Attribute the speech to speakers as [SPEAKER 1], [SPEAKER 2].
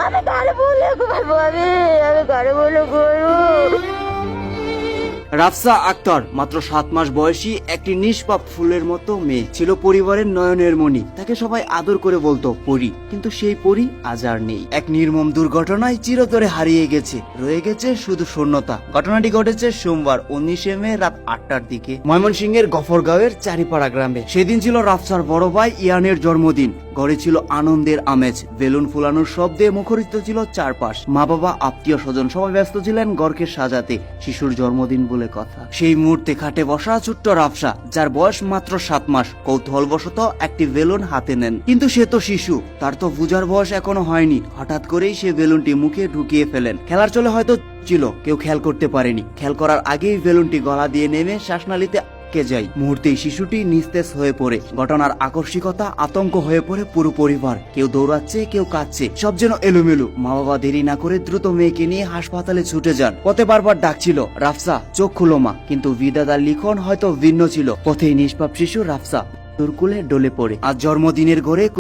[SPEAKER 1] আমি কারে বলে করবো, আমি কারে বলে করবো।
[SPEAKER 2] রাফসা আক্তার মাত্র 7 মাস বয়সী একটি নিষ্পাপ ফুলের মতো মেয়ে ছিল, পরিবারের নয়নের মণি। তাকে সবাই আদর করে বলতো পরী, কিন্তু সেই পরী আজ আর নেই। এক নির্মম দুর্ঘটনায় চিরতরে হারিয়ে গেছে, রয়ে গেছে শুধু শূন্যতা। ঘটনাটি ঘটেছে সোমবার 19শে মে রাত 8টার দিকে ময়মনসিংহের গফরগাঁওয়ের চারিপাড়া গ্রামে। সেদিন ছিল রাফসার বড় ভাই ইয়ানের জন্মদিন। ঘরে ছিল আনন্দের আমেজ, বেলুন ফুলানোর শব্দে মুখরিত ছিল চারপাশ। মা বাবা, আত্মীয় স্বজন সবাই ব্যস্ত ছিলেন ঘরকে সাজাতে। শিশুর জন্মদিন বলে কথা। সেই মুহূর্তে খাটে বসা ছোট্ট রাফসা, যার বয়স মাত্র 7 মাস, কৌতূহলবশত একটি বেলুন হাতে নেন। কিন্তু সে তো শিশু, তার তো বুঝার বয়স এখনো হয়নি। হঠাৎ করেই সে বেলুনটি মুখে ঢুকিয়ে ফেলেন। খেলার চলে হয়তো ছিল, কেউ খেয়াল করতে পারেনি। খেয়াল করার আগেই বেলুনটি গলা দিয়ে নেমে শ্বাসনালীতে যায়। মুহূর্তেই শিশুটি নিস্তেজ হয়ে পড়ে। ঘটনার আকস্মিকতা আতঙ্ক হয়ে পড়ে পুরো পরিবার। কেউ দৌড়াচ্ছে, কেউ কাঁদছে, সব যেন এলোমেলো। মা বাবা দেরি না করে দ্রুত মেয়েকে নিয়ে হাসপাতালে ছুটে যান। পথে বারবার ডাকছিল, রাফসা চোখ খুলো মা, কিন্তু বিধাতার লিখন হয়তো ভিন্ন ছিল। পথেই নিষ্পাপ শিশু রাফসা তোর কোলে ডলে পড়ে। আজ জন্মদিনের ঘরে